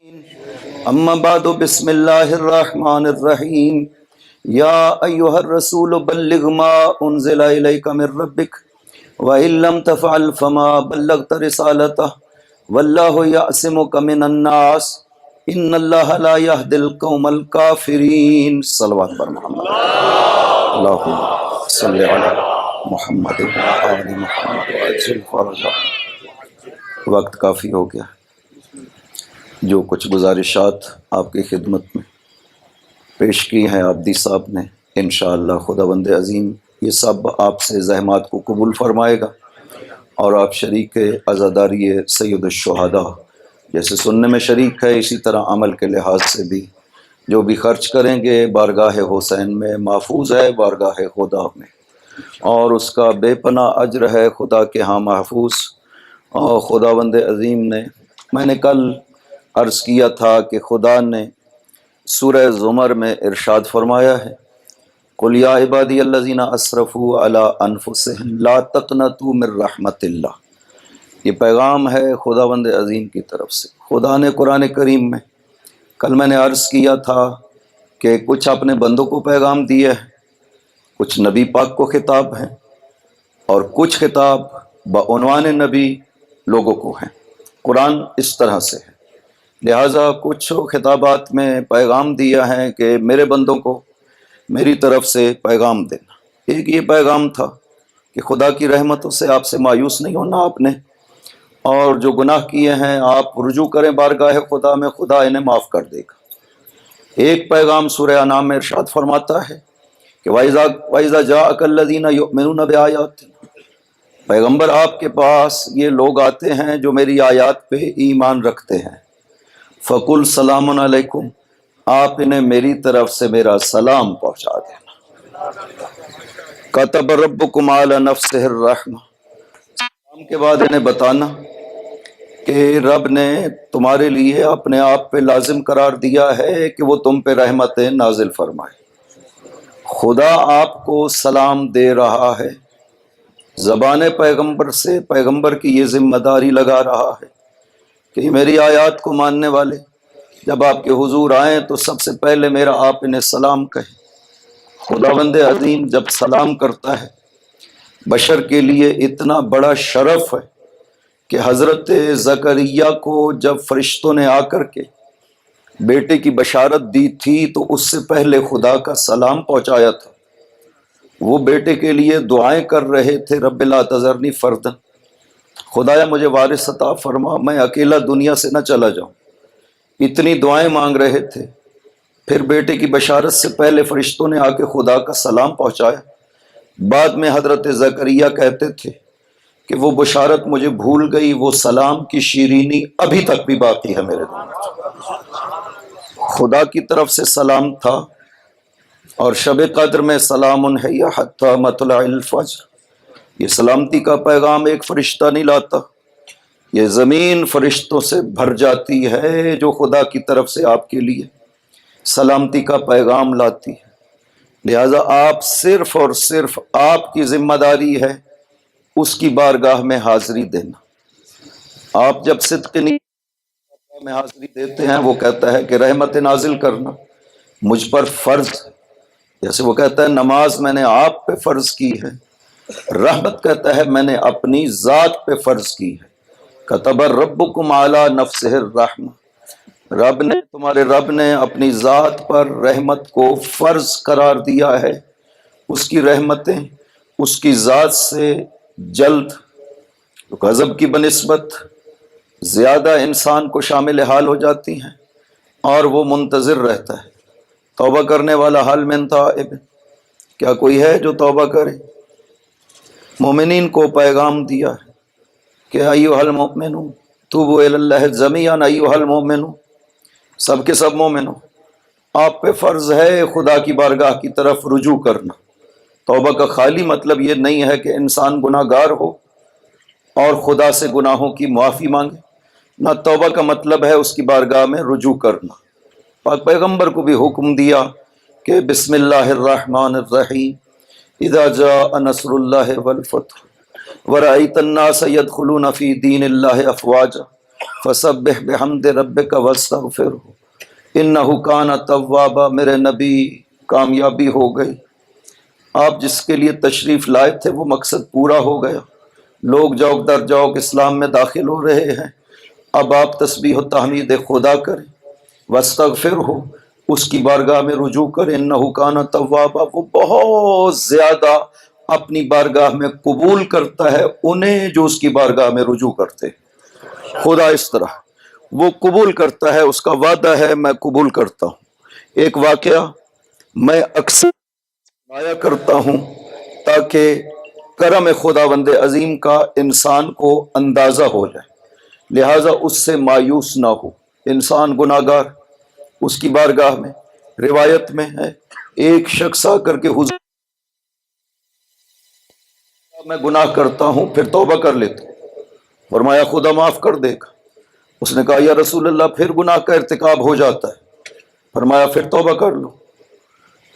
اما بعد بسم اللہ الرحمن الرحیم یا ایہا الرسول بلغ ما انزل الیک من ربک وَإِن لَّمْ تَفْعَلْ فَمَا بَلَّغْتَ رِسَالَتَهُ وَاللَّهُ يَعْصِمُكَ مِنَ النَّاسِ إِنَّ اللَّهَ لَا يَهْدِي الْقَوْمَ الْكَافِرِينَ۔ صلوات پر محمد، اللہم صلی علی محمد آل محمد وعجل فرجہ۔ وقت کافی ہو گیا، جو کچھ گزارشات آپ کی خدمت میں پیش کی ہیں عابدی صاحب نے، انشاءاللہ خداوند عظیم یہ سب آپ سے زحمات کو قبول فرمائے گا، اور آپ شریک عزاداری سید الشہداء جیسے سننے میں شریک ہے، اسی طرح عمل کے لحاظ سے بھی جو بھی خرچ کریں گے بارگاہ حسین میں محفوظ ہے، بارگاہ خدا میں، اور اس کا بے پناہ اجر ہے خدا کے ہاں محفوظ۔ اور خداوند عظیم نے، میں نے کل عرض کیا تھا کہ خدا نے سورہ زمر میں ارشاد فرمایا ہے، قُلْ يَا عِبَادِيَ الَّذِينَ أَسْرَفُوا عَلَىٰ أَنفُسِهِمْ لَا تَقْنَطُوا مِن رَحْمَتِ اللَّهِ۔ یہ پیغام ہے خداوند عظیم کی طرف سے۔ خدا نے قرآن کریم میں، کل میں نے عرض کیا تھا کہ کچھ اپنے بندوں کو پیغام دیا ہے، کچھ نبی پاک کو خطاب ہیں، اور کچھ خطاب بعنوان نبی لوگوں کو ہیں۔ قرآن اس طرح سے ہے، لہٰذا کچھ خطابات میں پیغام دیا ہے کہ میرے بندوں کو میری طرف سے پیغام دینا۔ ایک یہ پیغام تھا کہ خدا کی رحمتوں سے آپ سے مایوس نہیں ہونا آپ نے، اور جو گناہ کیے ہیں آپ رجوع کریں بارگاہ خدا میں، خدا انہیں معاف کر دے گا۔ ایک پیغام سورہ انعام میں ارشاد فرماتا ہے کہ وَإِذَا جَاءَكَ الَّذِينَ يُؤْمِنُونَ بِآيَاتِنَا، پیغمبر آپ کے پاس یہ لوگ آتے ہیں جو میری آیات پہ ایمان رکھتے ہیں، فَقُلْ سَلَامٌ عَلَيْكُمْ، آپ انہیں میری طرف سے میرا سلام پہنچا دینا۔ كَتَبَ رَبُّكُمْ عَلَى نَفْسِهِ الرَّحْمَةِ، سلام کے بعد انہیں بتانا کہ رب نے تمہارے لیے اپنے آپ پہ لازم قرار دیا ہے کہ وہ تم پہ رحمتیں نازل فرمائے۔ خدا آپ کو سلام دے رہا ہے، زبان پیغمبر سے پیغمبر کی یہ ذمہ داری لگا رہا ہے کہ میری آیات کو ماننے والے جب آپ کے حضور آئیں تو سب سے پہلے میرا آپ انہیں سلام کہیں۔ خداوند عظیم جب سلام کرتا ہے، بشر کے لیے اتنا بڑا شرف ہے کہ حضرت زکریا کو جب فرشتوں نے آ کر کے بیٹے کی بشارت دی تھی تو اس سے پہلے خدا کا سلام پہنچایا تھا۔ وہ بیٹے کے لیے دعائیں کر رہے تھے، رب لا تذرنی فردا، خدایا مجھے وارث عطا فرما، میں اکیلا دنیا سے نہ چلا جاؤں۔ اتنی دعائیں مانگ رہے تھے، پھر بیٹے کی بشارت سے پہلے فرشتوں نے آ کے خدا کا سلام پہنچایا۔ بعد میں حضرت زکریا کہتے تھے کہ وہ بشارت مجھے بھول گئی، وہ سلام کی شیرینی ابھی تک بھی باقی ہے میرے دل میں۔ خدا کی طرف سے سلام تھا، اور شب قدر میں سلام ہی حتی مطلع الفجر، یہ سلامتی کا پیغام ایک فرشتہ نہیں لاتا، یہ زمین فرشتوں سے بھر جاتی ہے جو خدا کی طرف سے آپ کے لیے سلامتی کا پیغام لاتی ہے۔ لہذا آپ صرف اور صرف آپ کی ذمہ داری ہے اس کی بارگاہ میں حاضری دینا۔ آپ جب صدق نیت میں حاضری دیتے ہیں، وہ کہتا ہے کہ رحمت نازل کرنا مجھ پر فرض ہے، جیسے وہ کہتا ہے نماز میں نے آپ پہ فرض کی ہے، رحمت کہتا ہے میں نے اپنی ذات پہ فرض کی ہے۔ كَتَبَ رَبُّكُمْ عَلَىٰ نَفْسِهِ الرَّحْمَةِ، رب نے، تمہارے رب نے اپنی ذات پر رحمت کو فرض قرار دیا ہے۔ اس کی رحمتیں اس کی ذات سے جلد غضب کی بنسبت زیادہ انسان کو شامل حال ہو جاتی ہیں، اور وہ منتظر رہتا ہے۔ توبہ کرنے والا حال من تائب، کیا کوئی ہے جو توبہ کرے؟ مومنین کو پیغام دیا ہے کہ ایھا المؤمنون توبوا الی اللہ جمیعا ایھا المؤمنون، سب کے سب مومنوں، آپ پہ فرض ہے خدا کی بارگاہ کی طرف رجوع کرنا۔ توبہ کا خالی مطلب یہ نہیں ہے کہ انسان گناہ گار ہو اور خدا سے گناہوں کی معافی مانگے، نہ، توبہ کا مطلب ہے اس کی بارگاہ میں رجوع کرنا۔ پاک پیغمبر کو بھی حکم دیا کہ بسم اللہ الرحمن الرحیم، اذا جاء نصر اللہ والفتح ورأیت الناس يدخلون فی دین اللہ افواجا فسبح بحمد ربک واستغفرہ انہ کان توابا۔ میرے نبی کامیابی ہو گئی، آپ جس کے لیے تشریف لائے تھے وہ مقصد پورا ہو گیا، لوگ جوک در جوک اسلام میں داخل ہو رہے ہیں۔ اب آپ تسبیح و تحمید خدا کریں، واستغفرہ، اس کی بارگاہ میں رجوع کریں، انہ کان توابا، وہ بہت زیادہ اپنی بارگاہ میں قبول کرتا ہے انہیں جو اس کی بارگاہ میں رجوع کرتے ہیں۔ خدا اس طرح وہ قبول کرتا ہے، اس کا وعدہ ہے میں قبول کرتا ہوں۔ ایک واقعہ میں اکثر آیا کرتا ہوں تاکہ کرم خداوند عظیم کا انسان کو اندازہ ہو جائے، لہٰذا اس سے مایوس نہ ہو۔ انسان گناہ گار، اس کی بارگاہ میں روایت میں ہے ایک شخص آ کر کے حضور میں گناہ کرتا ہوں پھر توبہ کر لیتا ہوں، فرمایا خدا معاف کر دے گا۔ اس نے کہا یا رسول اللہ پھر گناہ کا ارتکاب ہو جاتا ہے، فرمایا پھر توبہ کر لو۔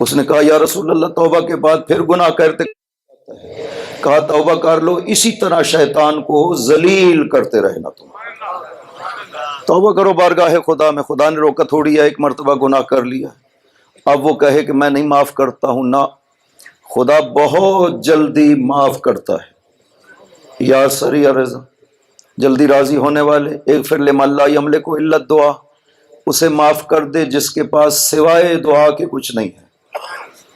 اس نے کہا یا رسول اللہ توبہ کے بعد پھر گناہ کا ارتکاب ہوتا ہے، کہا توبہ کر لو، اسی طرح شیطان کو ذلیل کرتے رہنا تم۔ توبہ کرو بارگاہ خدا میں، خدا نے روکا تھوڑی ہے، ایک مرتبہ گناہ کر لیا، اب وہ کہے کہ میں نہیں معاف کرتا ہوں، نہ، خدا بہت جلدی معاف کرتا ہے۔ یا سری رضا، جلدی راضی ہونے والے، اغفر لمن لا یملک الا الدعاء، اسے معاف کر دے جس کے پاس سوائے دعا کے کچھ نہیں ہے۔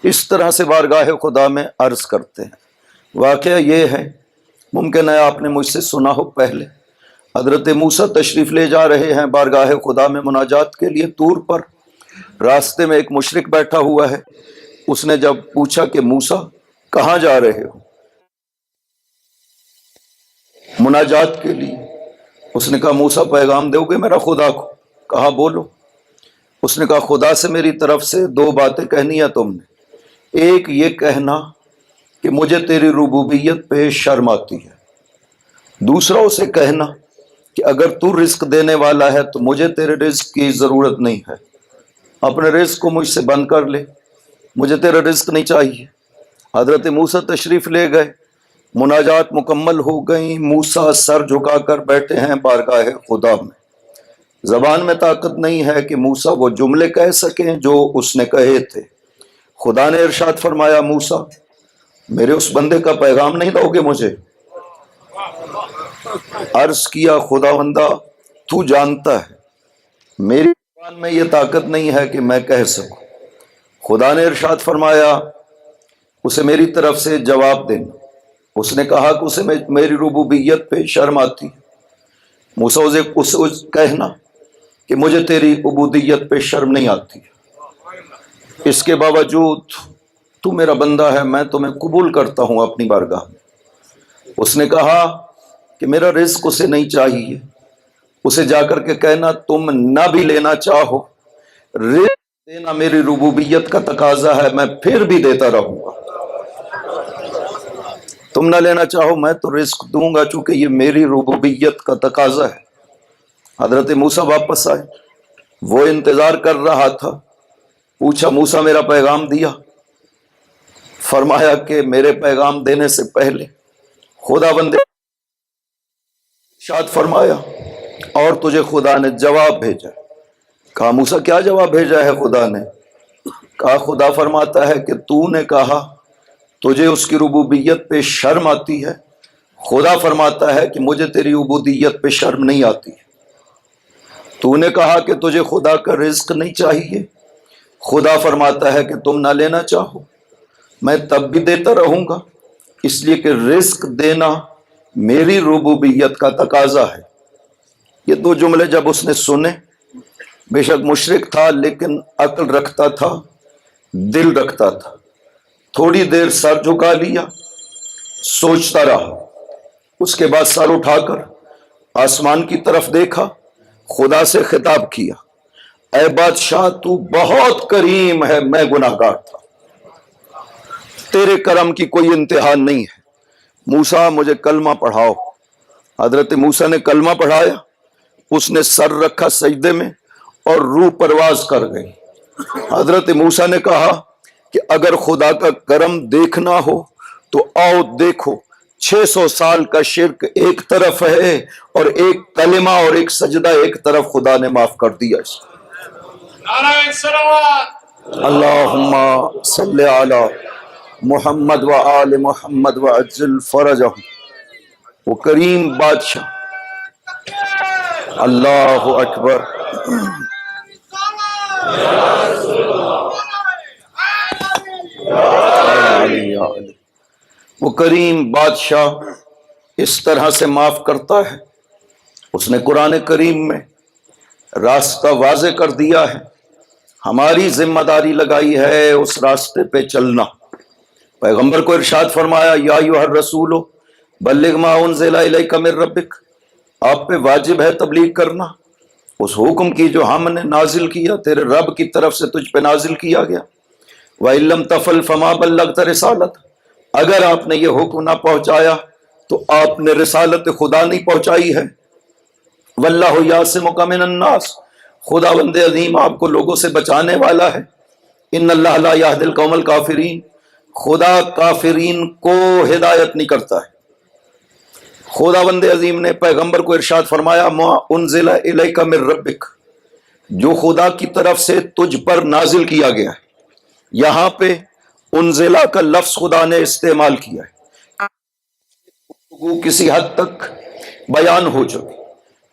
اس طرح سے بارگاہ خدا میں عرض کرتے ہیں۔ واقعہ یہ ہے، ممکن ہے آپ نے مجھ سے سنا ہو پہلے، حضرت موسیٰ تشریف لے جا رہے ہیں بارگاہ خدا میں مناجات کے لیے طور پر، راستے میں ایک مشرک بیٹھا ہوا ہے۔ اس نے جب پوچھا کہ موسیٰ کہاں جا رہے ہو؟ مناجات کے لیے۔ اس نے کہا موسیٰ پیغام دو گے میرا خدا کو؟ کہا بولو۔ اس نے کہا خدا سے میری طرف سے دو باتیں کہنی ہیں تم نے، ایک یہ کہنا کہ مجھے تیری ربوبیت پہ شرم آتی ہے، دوسرا اسے کہنا کہ اگر تو رزق دینے والا ہے تو مجھے تیرے رزق کی ضرورت نہیں ہے، اپنے رزق کو مجھ سے بند کر لے، مجھے تیرا رزق نہیں چاہیے۔ حضرت موسیٰ تشریف لے گئے، مناجات مکمل ہو گئیں، موسیٰ سر جھکا کر بیٹھے ہیں بارگاہ خدا میں، زبان میں طاقت نہیں ہے کہ موسیٰ وہ جملے کہہ سکیں جو اس نے کہے تھے۔ خدا نے ارشاد فرمایا موسیٰ میرے اس بندے کا پیغام نہیں دو گے مجھے؟ عرض کیا خداوندہ تو جانتا ہے میری زبان میں یہ طاقت نہیں ہے کہ میں کہہ سکوں۔ خدا نے ارشاد فرمایا اسے میری طرف سے جواب دینا۔ اس نے کہا کہ اسے میری ربوبیت پہ شرم آتی ہے۔ موسیٰ اسے کہنا کہ مجھے تیری عبودیت پہ شرم نہیں آتی، اس کے باوجود تو میرا بندہ ہے، میں تمہیں قبول کرتا ہوں اپنی بارگاہ میں۔ اس نے کہا کہ میرا رزق اسے نہیں چاہیے، اسے جا کر کے کہنا تم نہ بھی لینا چاہو، رزق دینا میری ربوبیت کا تقاضا ہے، میں پھر بھی دیتا رہوں گا۔ تم نہ لینا چاہو میں تو رزق دوں گا چونکہ یہ میری ربوبیت کا تقاضا ہے۔ حضرت موسیٰ واپس آئے، وہ انتظار کر رہا تھا، پوچھا موسیٰ میرا پیغام دیا؟ فرمایا کہ میرے پیغام دینے سے پہلے خداوند نے ارشاد فرمایا اور تجھے خدا نے جواب بھیجا۔ کہا موسیٰ کیا جواب بھیجا ہے خدا نے؟ کہا خدا فرماتا ہے کہ تو نے کہا تجھے اس کی ربوبیت پہ شرم آتی ہے، خدا فرماتا ہے کہ مجھے تیری عبودیت پہ شرم نہیں آتی ہے۔ تو نے کہا کہ تجھے خدا کا رزق نہیں چاہیے، خدا فرماتا ہے کہ تم نہ لینا چاہو، میں تب بھی دیتا رہوں گا، اس لیے کہ رزق دینا میری ربوبیت کا تقاضا ہے۔ یہ دو جملے جب اس نے سنے، بے شک مشرک تھا لیکن عقل رکھتا تھا، دل رکھتا تھا، تھوڑی دیر سر جھکا لیا، سوچتا رہا، اس کے بعد سر اٹھا کر آسمان کی طرف دیکھا، خدا سے خطاب کیا، اے بادشاہ تو بہت کریم ہے، میں گناہ گار تھا، تیرے کرم کی کوئی انتہا نہیں ہے، موسیٰ مجھے کلمہ پڑھاؤ۔ حضرت موسیٰ نے کلمہ پڑھایا، اس نے سر رکھا سجدے میں اور روح پرواز کر گئی۔ حضرت موسیٰ نے کہا کہ اگر خدا کا کرم دیکھنا ہو تو آؤ دیکھو، 600 سال کا شرک ایک طرف ہے اور ایک کلمہ اور ایک سجدہ ایک طرف، خدا نے معاف کر دیا اس کو۔ نعرہ صلوات۔ اللہم صلی علی محمد و آل محمد و عجل فرجہم۔ وہ کریم بادشاہ، اللہ اکبر، وہ کریم بادشاہ اس طرح سے معاف کرتا ہے۔ اس نے قرآن کریم میں راستہ واضح کر دیا ہے، ہماری ذمہ داری لگائی ہے اس راستے پہ چلنا۔ پیغمبر کو ارشاد فرمایا، یا ایھا الرسول بلغ ما انزل الیک من ربک، آپ پہ واجب ہے تبلیغ کرنا اس حکم کی جو ہم نے نازل کیا، تیرے رب کی طرف سے تجھ پہ نازل کیا گیا۔ وَإِن لَّمْ تَفْعَلْ فَمَا بَلَّغْتَ رِسَالَتَهُ، اگر آپ نے یہ حکم نہ پہنچایا تو آپ نے رسالت خدا نہیں پہنچائی ہے۔ وَاللَّهُ يَعْصِمُكَ مِنَ النَّاسِ، خداوند عظیم آپ کو لوگوں سے بچانے والا ہے۔ ان اللہ لا يهدي القوم الكافرین، خدا کافرین کو ہدایت نہیں کرتا ہے۔ خداوند عظیم نے پیغمبر کو ارشاد فرمایا، ما انزل الیک من ربک، جو خدا کی طرف سے تجھ پر نازل کیا گیا ہے۔ یہاں پہ انزلہ کا لفظ خدا نے استعمال کیا ہے، وہ کسی حد تک بیان ہو چکی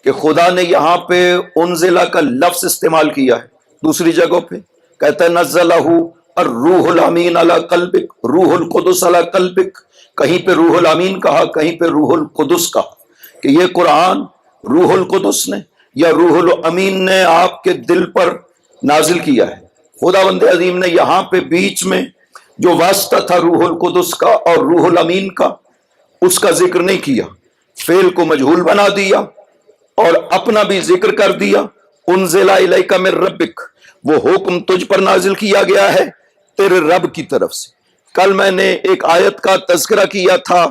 کہ خدا نے یہاں پہ انزلہ کا لفظ استعمال کیا ہے۔ دوسری جگہوں پہ کہتا ہے نزلہ الروح الامین علی قلبک، روح القدس علی قلبک، کہیں پہ روح الامین کہا، کہیں پہ روح القدس کہا، کہ یہ قرآن روح القدس نے یا روح الامین نے آپ کے دل پر نازل کیا ہے۔ خداوند عظیم نے یہاں پہ بیچ میں جو واسطہ تھا روح القدس کا اور روح الامین کا، اس کا ذکر نہیں کیا، فعل کو مجہول بنا دیا اور اپنا بھی ذکر کر دیا۔ انزل الیک من ربک، وہ حکم تجھ پر نازل کیا گیا ہے تیرے رب کی طرف سے۔ کل میں نے ایک آیت کا تذکرہ کیا تھا،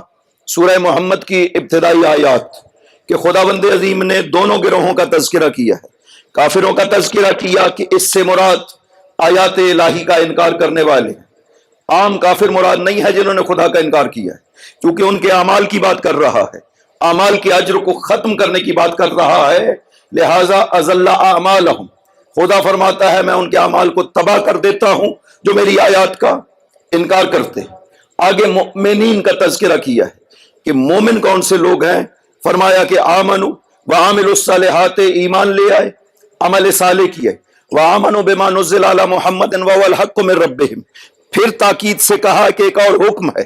سورہ محمد کی ابتدائی آیات، کہ خداوند عظیم نے دونوں گروہوں کا تذکرہ کیا ہے۔ کافروں کا تذکرہ کیا کہ اس سے مراد آیات الہی کا انکار کرنے والے ہیں۔ عام کافر مراد نہیں ہے جنہوں نے خدا کا انکار کیا ہے، کیونکہ ان کے اعمال کی بات کر رہا ہے، اعمال کے اجر کو ختم کرنے کی بات کر رہا ہے، لہذا اضل اعمالہم، خدا فرماتا ہے میں ان کے اعمال کو تباہ کر دیتا ہوں جو میری آیات کا انکار کرتے ہیں۔ آگے مومنین کا تذکرہ کیا ہے کہ مومن کون سے لوگ ہیں، فرمایا کہ آمنوا وعاملوا الصالحات، ایمان لے آئے، عمل صالح کیے، وآمنوا بما نزل علی محمد وهو الحق من ربهم، پھر تاکید سے کہا کہ ایک اور حکم ہے،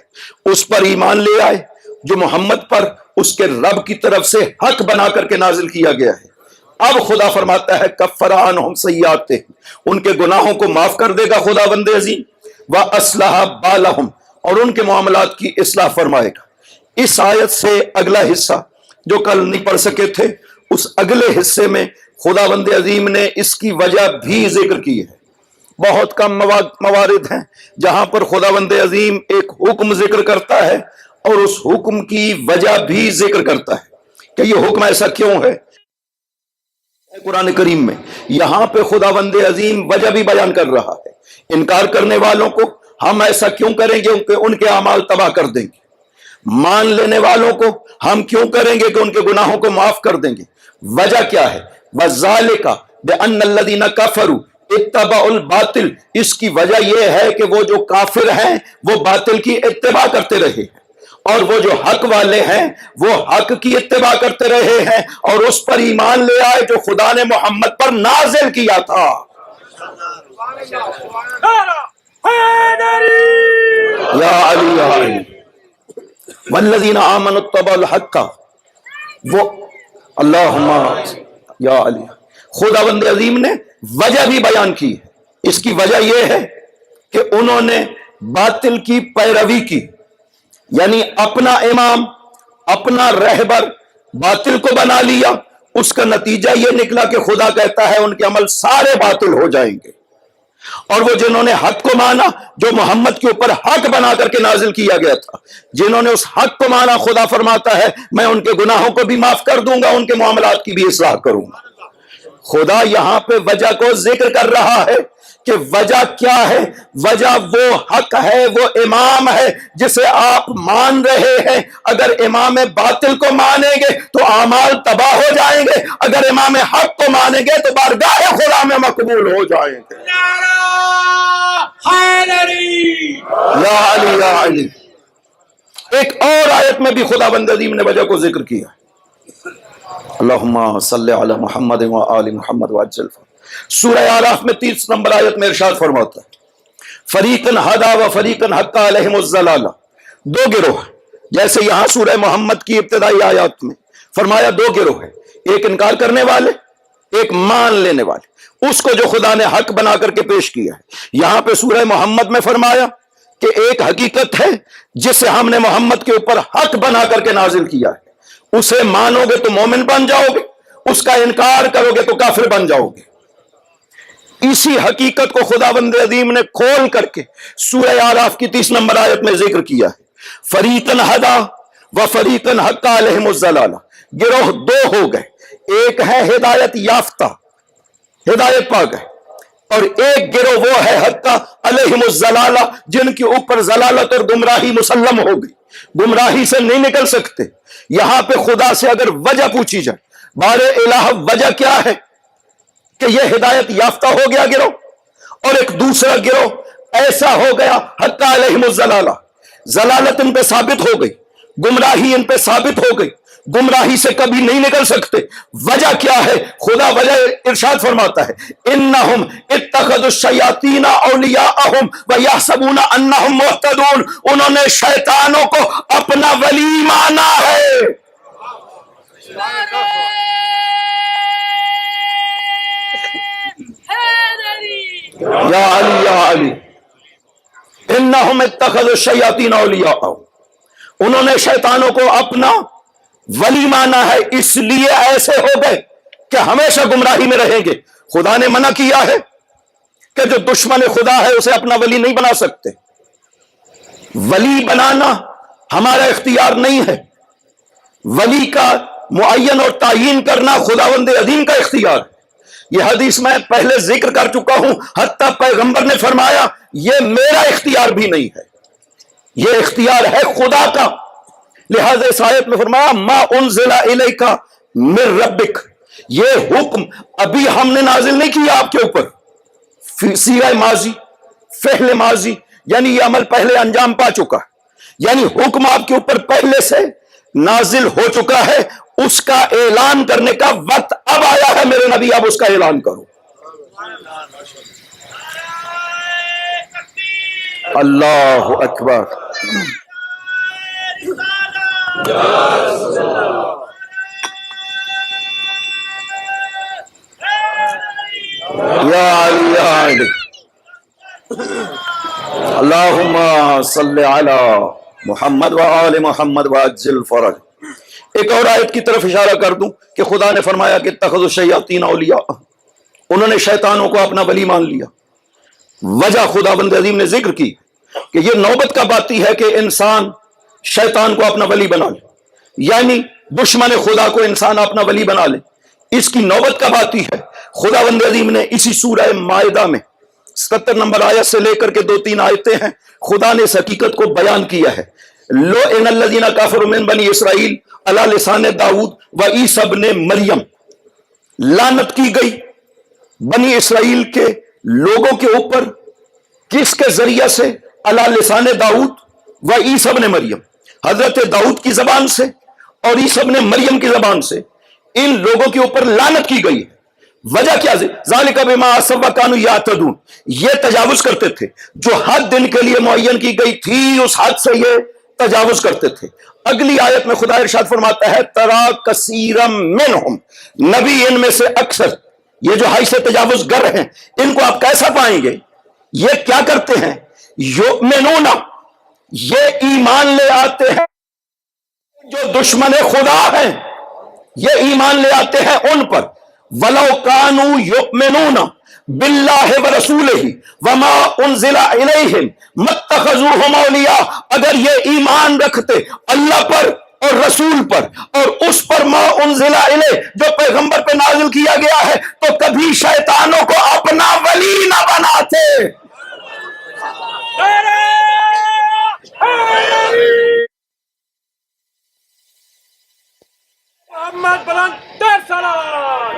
اس پر ایمان لے آئے جو محمد پر اس کے رب کی طرف سے حق بنا کر کے نازل کیا گیا ہے۔ اب خدا فرماتا ہے کفر عنہم سیئاتہم، ان کے گناہوں کو معاف کر دے گا خداوند عظیم، وَأَصْلَحَ بَالَهُمْ، اور ان کے معاملات کی اصلاح فرمائے گا۔ اس آیت سے اگلا حصہ جو کل نہیں پڑھ سکے تھے، اس اگلے حصے میں خداوند عظیم نے اس کی وجہ بھی ذکر کی ہے۔ بہت کم موارد ہیں جہاں پر خداوند عظیم ایک حکم ذکر کرتا ہے اور اس حکم کی وجہ بھی ذکر کرتا ہے کہ یہ حکم ایسا کیوں ہے۔ قرآن کریم میں یہاں پہ خداوند عظیم وجہ بھی بیان کر رہا ہے، انکار کرنے والوں کو ہم ایسا کیوں کریں گے کہ ان کے اعمال تباہ کر دیں گے، مان لینے والوں کو ہم کیوں کریں گے کہ ان کے گناہوں کو معاف کر دیں گے۔ وجہ کیا ہے؟ وَذَلِكَ بِأَنَّ الَّذِينَ كَفَرُوا اتَّبَعُوا الْبَاطِلَ، اس کی وجہ یہ ہے کہ وہ جو کافر ہیں وہ باطل کی اتباع کرتے رہے ہیں، اور وہ جو حق والے ہیں وہ حق کی اتباع کرتے رہے ہیں اور اس پر ایمان لے آئے جو خدا نے محمد پر نازل کیا تھا۔ یا علی یا علی والذین آمنوا اتبعوا الحق، وہ اللہم یا علی، خداوند عظیم نے وجہ بھی بیان کی ہے۔ اس کی وجہ یہ ہے کہ انہوں نے باطل کی پیروی کی، یعنی اپنا امام، اپنا رہبر باطل کو بنا لیا، اس کا نتیجہ یہ نکلا کہ خدا کہتا ہے ان کے عمل سارے باطل ہو جائیں گے۔ اور وہ جنہوں نے حق کو مانا جو محمد کے اوپر حق بنا کر کے نازل کیا گیا تھا، جنہوں نے اس حق کو مانا، خدا فرماتا ہے میں ان کے گناہوں کو بھی معاف کر دوں گا، ان کے معاملات کی بھی اصلاح کروں گا۔ خدا یہاں پہ وجہ کو ذکر کر رہا ہے کہ وجہ کیا ہے؟ وجہ وہ حق ہے، وہ امام ہے جسے آپ مان رہے ہیں۔ اگر امام باطل کو مانیں گے تو اعمال تباہ ہو جائیں گے، اگر امام حق کو مانیں گے تو بارگاہ خدا میں مقبول ہو جائیں گے۔ یا علی یا علی۔ ایک اور آیت میں بھی خداوند عظیم نے وجہ کو ذکر کیا، اللہم صلی علی محمد و آل محمد وعجل۔ سورہ اعراف میں 30 نمبر آیت میں ارشاد فرماتا ہے فریقاً ہدا و فریقاً حق علیہم الضلالہ، دو گروہ، جیسے یہاں سورہ محمد کی ابتدائی آیات میں فرمایا دو گروہ ہے، ایک انکار کرنے والے، ایک مان لینے والے، اس کو جو خدا نے حق بنا کر کے پیش کیا ہے۔ یہاں پہ سورہ محمد میں فرمایا کہ ایک حقیقت ہے جسے ہم نے محمد کے اوپر حق بنا کر کے نازل کیا ہے، اسے مانو گے تو مومن بن جاؤ گے، اس کا انکار کرو گے تو کافر بن جاؤ گے۔ اسی حقیقت کو خداوند عظیم نے کھول کر کے سورہ اعراف کی 30 نمبر آیت میں ذکر کیا ہے، فریقاً ہدا و فریقاً حق علیہم الضلالہ، گروہ دو ہو گئے، ایک ہے ہدایت یافتہ، ہدایت پا گئے، اور ایک گروہ وہ ہے حق علیہم الضلالہ جن کے اوپر ضلالت اور گمراہی مسلم ہو گئی، گمراہی سے نہیں نکل سکتے۔ یہاں پہ خدا سے اگر وجہ پوچھی جائے، بار الہ وجہ کیا ہے کہ یہ ہدایت یافتہ ہو گیا گروہ، اور ایک دوسرا گروہ ایسا ہو گیا حق علیہم الضلالہ، ضلالت ان پہ ثابت ہو گئی، گمراہی ان پہ ثابت ہو گئی، گمراہی سے کبھی نہیں نکل سکتے۔ وجہ کیا ہے؟ خدا وجہ ارشاد فرماتا ہے انہم اتخذوا الشیاطین اولیاءہم ویحسبون انہم مہتدون، انہوں نے شیطانوں کو اپنا ولی مانا ہے۔ یا علی یا علی، انہم اتخذوا الشیاطین اولیاءہم، انہوں نے شیطانوں کو اپنا ولی مانا ہے، اس لیے ایسے ہو گئے کہ ہمیشہ گمراہی میں رہیں گے۔ خدا نے منع کیا ہے کہ جو دشمن خدا ہے اسے اپنا ولی نہیں بنا سکتے، ولی بنانا ہمارا اختیار نہیں ہے، ولی کا معین اور تعیین کرنا خداوند عظیم کا اختیار ہے۔ یہ حدیث میں پہلے ذکر کر چکا ہوں، حتیٰ پیغمبر نے فرمایا یہ میرا اختیار بھی نہیں ہے، یہ اختیار ہے خدا کا۔ لہذا اس آیت میں فرمایا ما انزل الیک من ربک، یہ حکم ابھی ہم نے نازل نہیں کیا آپ کے اوپر، سیغہ ماضی، فعل ماضی، یعنی یہ عمل پہلے انجام پا چکا ہے، یعنی حکم آپ کے اوپر پہلے سے نازل ہو چکا ہے، اس کا اعلان کرنے کا وقت اب آیا ہے میرے نبی، اب اس کا اعلان کرو۔ اللہ اکبر۔ یا علی یا علی، اللہم صلی علی محمد و آل محمد وعجل فرج۔ ایک اور آیت کی طرف اشارہ کر دوں کہ خدا نے فرمایا کہ اتخذوا الشیاطین اولیاء، انہوں نے شیطانوں کو اپنا ولی مان لیا۔ وجہ خداوند عظیم نے ذکر کی کہ یہ نوبت کا باتی ہے کہ انسان شیطان کو اپنا ولی بنا لے، یعنی دشمن خدا کو انسان اپنا ولی بنا لے، اس کی نوبت کب آتی ہے؟ خداوند عظیم نے اسی سورہ مائدہ میں 77 نمبر آیت سے لے کر کے 2-3 آیتیں ہیں، خدا نے اس حقیقت کو بیان کیا ہے۔ لَعِنَ الَّذِينَ كَفَرُوا مِن بَنِي إِسْرَائِيلَ عَلَى لِسَانِ داؤد وعیسی ابن مریم، لعنت کی گئی بنی اسرائیل کے لوگوں کے اوپر، کس کے ذریعہ سے؟ علی لسان داؤد و عیسی ابن مریم، حضرت داؤد کی زبان سے اور عیسی ابن مریم کی زبان سے ان لوگوں کے اوپر لعنت کی گئی ہے۔ وجہ کیا؟ ذالک بما عصوا وکانوا یعتدون، یہ تجاوز کرتے تھے، جو حد ان کے لیے معین کی گئی تھی اس حد سے یہ تجاوز کرتے تھے۔ اگلی آیت میں خدا ارشاد فرماتا ہے ترا کثیرا منہم، نبی ان میں سے اکثر، یہ جو حد سے تجاوز گر ہیں ان کو آپ کیسا پائیں گے؟ یہ کیا کرتے ہیں؟ یؤمنون، یہ ایمان لے آتے ہیں، جو دشمن خدا ہیں یہ ایمان لے آتے ہیں ان پر، وَلَوْ كَانُوا يُؤْمِنُونَ بِاللَّهِ وَرَسُولِهِ وَمَا أُنزِلَ إِلَيْهِمْ مَا اتَّخَذُوهُمْ أَوْلِيَاءَ، اگر یہ ایمان رکھتے اللہ پر اور رسول پر اور اس پر ما انزل الیہ جو پیغمبر پہ نازل کیا گیا ہے تو کبھی شیطانوں کو اپنا ولی نہ بناتے. محمد بلندر صلوات.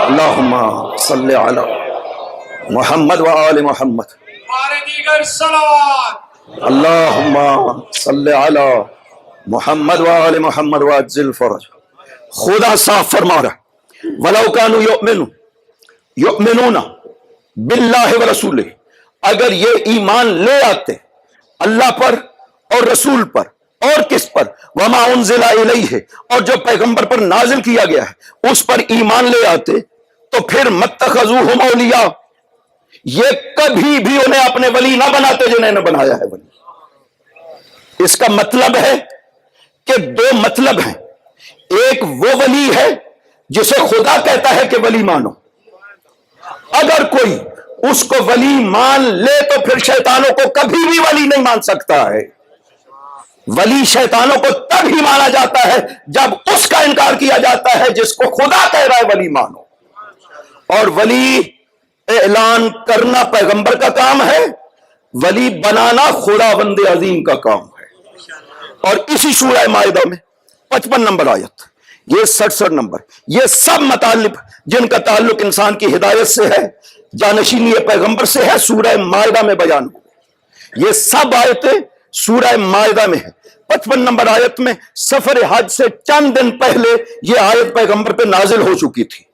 اللہم صلی علی محمد و آل محمد. ہمارے دیگر صلوات. اللہم صلی علی محمد و آل محمد وعجل فرج. خدا صاف فرما رہا وَلَوْ كَانُوا يُؤْمِنُونَ بِاللَّهِ وَرَسُولِهِ، اگر یہ ایمان لے آتے اللہ پر اور رسول پر اور کس پر، وَمَا أُنزِلَ إِلَيْهِ، اور جو پیغمبر پر نازل کیا گیا ہے اس پر ایمان لے آتے، تو پھر مَتَّخَذُوهُمْ أَوْلِيَاءَ، یہ کبھی بھی انہیں اپنے ولی نہ بناتے جنہیں نہ بنایا ہے ولی. اس کا مطلب ہے کہ دو مطلب ہیں. ایک وہ ولی ہے جسے خدا کہتا ہے کہ ولی مانو، اگر کوئی اس کو ولی مان لے تو پھر شیطانوں کو کبھی بھی ولی نہیں مان سکتا ہے. ولی شیطانوں کو تب ہی مانا جاتا ہے جب اس کا انکار کیا جاتا ہے جس کو خدا کہہ رہا ہے ولی مانو. اور ولی اعلان کرنا پیغمبر کا کام ہے، ولی بنانا خداوند عظیم کا کام ہے. اور اسی سورہ مائدہ میں 55 نمبر آیت، یہ 67 نمبر، یہ سب مطالب جن کا تعلق انسان کی ہدایت سے ہے، جانشینی پیغمبر سے ہے، سورہ مائدہ میں بیان ہو. یہ سب آیتیں سورہ مائدہ میں ہے. 55 نمبر آیت میں سفر حج سے چند دن پہلے یہ آیت پیغمبر پہ نازل ہو چکی تھی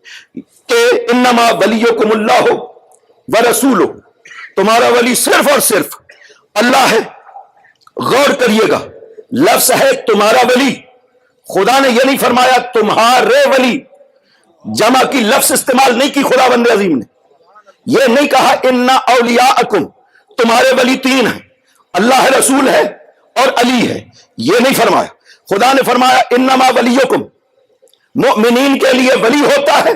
کہ انما ولیکم اللہ ورسولہ، تمہارا ولی صرف اور صرف اللہ ہے. غور کریے گا، لفظ ہے تمہارا ولی. خدا نے یہ نہیں فرمایا تمہارے ولی، جمع کی لفظ استعمال نہیں کی خداوند عظیم نے. یہ نہیں کہا انا اولیاءکم، تمہارے ولی تین ہیں، اللہ ہے، رسول ہے اور علی ہے. یہ نہیں فرمایا. خدا نے فرمایا انما ولیکم، مؤمنین کے لیے ولی ہوتا ہے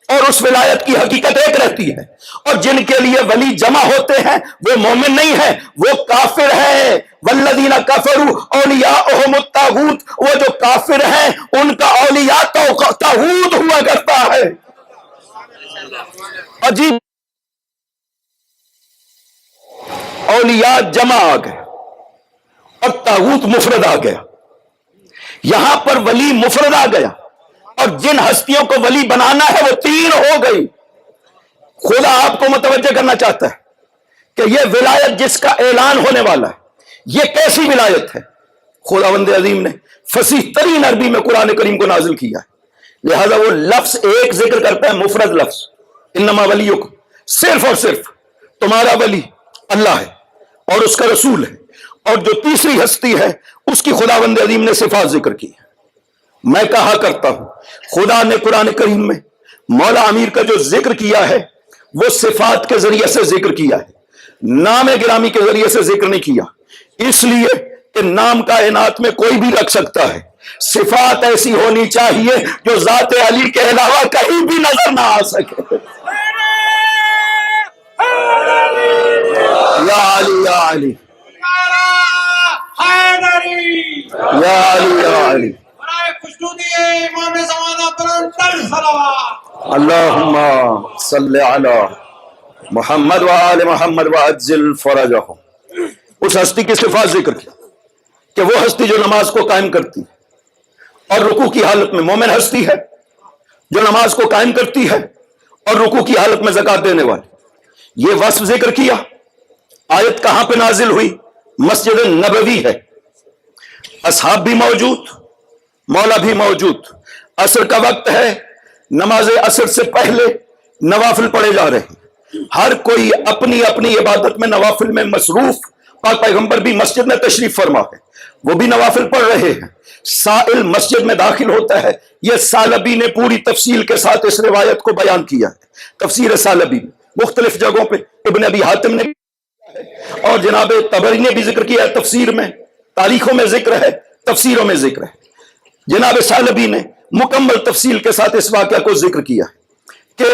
اور اس ولایت کی حقیقت ایک رہتی ہے. اور جن کے لیے ولی جمع ہوتے ہیں وہ مومن نہیں ہیں، وہ کافر ہیں. والذین کفروا اولیاءہم الطاغوت، وہ جو کافر ہیں ان کا اولیاء طاغوت ہوا کرتا ہے. عجیب، اولیاء جمع آ گئے اور طاغوت مفرد آ گیا. یہاں پر ولی مفرد آ گیا اور جن ہستیوں کو ولی بنانا ہے وہ تین ہو گئی. خدا آپ کو متوجہ کرنا چاہتا ہے کہ یہ ولایت جس کا اعلان ہونے والا ہے یہ کیسی ولایت ہے. خداوند عظیم نے فصیح ترین عربی میں قرآن کریم کو نازل کیا ہے، لہذا وہ لفظ ایک ذکر کرتا ہے، مفرد لفظ انما ولیکم، صرف اور صرف تمہارا ولی اللہ ہے اور اس کا رسول ہے. اور جو تیسری ہستی ہے اس کی خداوند عظیم نے صفات ذکر کی ہے. میں کہا کرتا ہوں خدا نے قرآن کریم میں مولا امیر کا جو ذکر کیا ہے وہ صفات کے ذریعے سے ذکر کیا ہے، نام گرامی کے ذریعے سے ذکر نہیں کیا، اس لیے کہ نام کائنات میں کوئی بھی رکھ سکتا ہے. صفات ایسی ہونی چاہیے جو ذات علی کے علاوہ کہیں بھی نظر نہ آ سکے. یا علی یا علی یا علی یا علی. امام زمانہ بلندر صلوات. اللہم صلی علی محمد و آل محمد وعجل فرجہم. اس ہستی کی صفات ذکر کی کہ وہ ہستی جو نماز کو قائم کرتی ہے اور رکوع کی حالت میں مومن ہستی ہے، جو نماز کو قائم کرتی ہے اور رکوع کی حالت میں زکات دینے والی. یہ وصف ذکر کیا. آیت کہاں پہ نازل ہوئی؟ مسجد نبوی ہے، اصحاب بھی موجود، مولا بھی موجود. عصر کا وقت ہے، نماز عصر سے پہلے نوافل پڑھے جا رہے ہیں. ہر کوئی اپنی اپنی عبادت میں نوافل میں مصروف. پاک پیغمبر بھی مسجد میں تشریف فرما ہے، وہ بھی نوافل پڑھ رہے ہیں. سائل مسجد میں داخل ہوتا ہے. یہ سالبی نے پوری تفصیل کے ساتھ اس روایت کو بیان کیا ہے. تفسیر سالبی مختلف جگہوں پہ ابن ابی حاتم نے اور جناب طبری نے بھی ذکر کیا ہے، تفسیر میں، تاریخوں میں ذکر ہے، تفسیروں میں ذکر ہے. جناب سالبی نے مکمل تفصیل کے ساتھ اس واقعہ کو ذکر کیا ہے کہ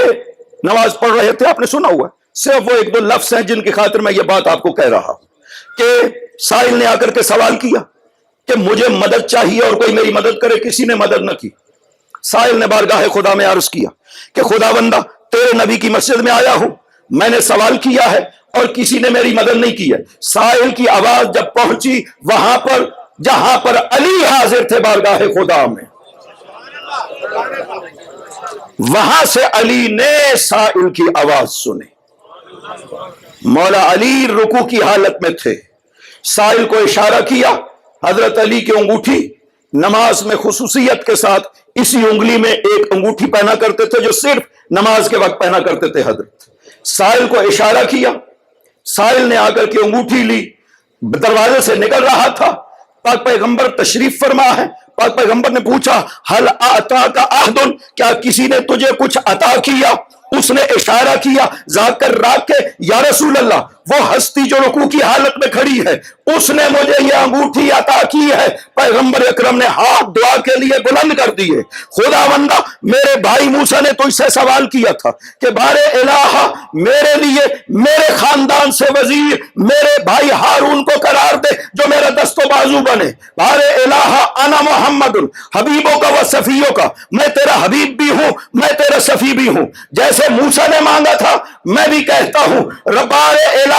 نماز پڑھ رہے تھے. آپ نے سنا ہوا، صرف وہ ایک دو لفظ ہیں جن کی خاطر میں یہ بات آپ کو کہہ رہا ہوں کہ سائل نے آ کر کے سوال کیا کہ مجھے مدد چاہیے اور کوئی میری مدد کرے، کسی نے مدد نہ کی۔ سائل نے بارگاہ خدا میں عرض کیا کہ خدا بندہ تیرے نبی کی مسجد میں آیا ہوں، میں نے سوال کیا ہے اور کسی نے میری مدد نہیں کی ہے۔ سائل کی آواز جب پہنچی وہاں پر جہاں پر علی حاضر تھے بارگاہ خدا میں، وہاں سے علی نے سائل کی آواز سنی۔ مولا علی رکوع کی حالت میں تھے، سائل کو اشارہ کیا۔ حضرت علی کی انگوٹھی نماز میں خصوصیت کے ساتھ اسی انگلی میں ایک انگوٹھی پہنا کرتے تھے جو صرف نماز کے وقت پہنا کرتے تھے۔ حضرت سائل کو اشارہ کیا، سائل نے آ کر کے انگوٹھی لی، دروازے سے نکل رہا تھا، پاک پیغمبر تشریف فرما ہے۔ پاک پیغمبر نے پوچھا حل اعطاک احد، کیا کسی نے تجھے کچھ عطا کیا؟ اس نے اشارہ کیا ذاکر راک کے، یا رسول اللہ وہ ہستی جو رکوع کی حالت میں کھڑی ہے اس نے مجھے یہ انگوٹھی عطا کی ہے۔ پیغمبر اکرم نے ہاتھ دعا کے لیے بلند کر دیے۔ خدا بندہ میرے بھائی موسیٰ نے تو اس سے سوال کیا تھا کہ بارے الہ میرے لیے میرے خاندان سے وزیر میرے بھائی ہارون کو قرار دے جو میرا دست و بازو بنے۔ بارے الہ انا محمد حبیبوں کا و صفیوں کا، میں تیرا حبیب بھی ہوں میں تیرا صفی بھی ہوں۔ جیسے موسیٰ نے مانگا تھا میں بھی کہتا ہوں ربار الہ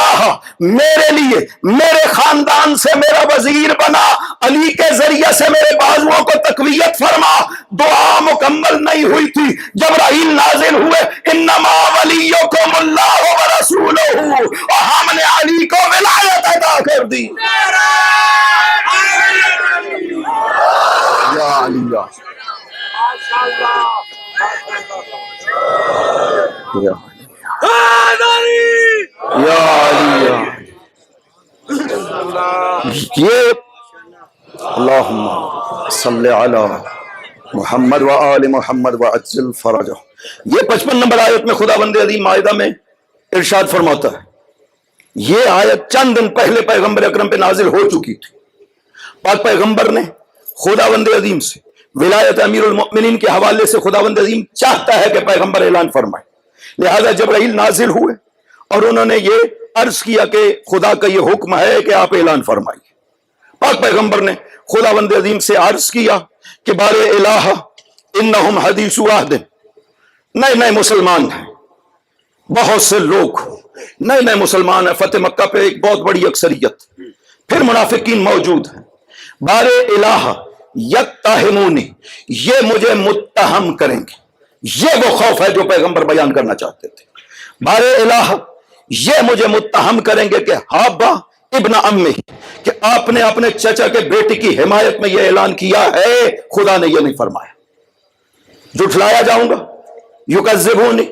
میرے لیے میرے خاندان سے میرا وزیر بنا، علی کے ذریعے سے میرے بازوؤں کو تقویت فرما۔ دعا مکمل نہیں ہوئی تھی، جبرائیل نازل ہوئے انما ولیکم اللہ ورسولہ، اور ہم نے علی کو ولایت عطا کر دی۔ یا علی یا یہ اللہم صلی علی محمد و آل محمد و عجل فرجہ، یہ 55 نمبر آیت میں خدا بند عظیم مائدہ میں ارشاد فرماتا ہے۔ یہ آیت چند دن پہلے پیغمبر اکرم پہ نازل ہو چکی تھی۔ پاک پیغمبر نے خدا بند عظیم سے ولایت امیر المؤمنین کے حوالے سے خدا بند عظیم چاہتا ہے کہ پیغمبر اعلان فرمائے، لہذا جبرائیل نازل ہوئے اور انہوں نے یہ عرض کیا کہ خدا کا یہ حکم ہے کہ آپ اعلان فرمائیے۔ پاک پیغمبر نے خدا بند عظیم سے عرض کیا کہ بارے الہ انہم حدیث عہد، نئے نئے مسلمان ہیں، بہت سے لوگ نئے نئے مسلمان ہیں، فتح مکہ پہ ایک بہت بڑی اکثریت، پھر منافقین موجود ہیں۔ بارے الہ یتہمونی، یہ مجھے متہم کریں گے، یہ وہ خوف ہے جو پیغمبر بیان کرنا چاہتے تھے۔ بارے الہ یہ مجھے متہم کریں گے کہ حابہ ابن امی، کہ آپ نے اپنے چچا کے بیٹے کی حمایت میں یہ اعلان کیا ہے، خدا نے یہ نہیں فرمایا۔ جھٹلایا جاؤں گا، یکذبونی،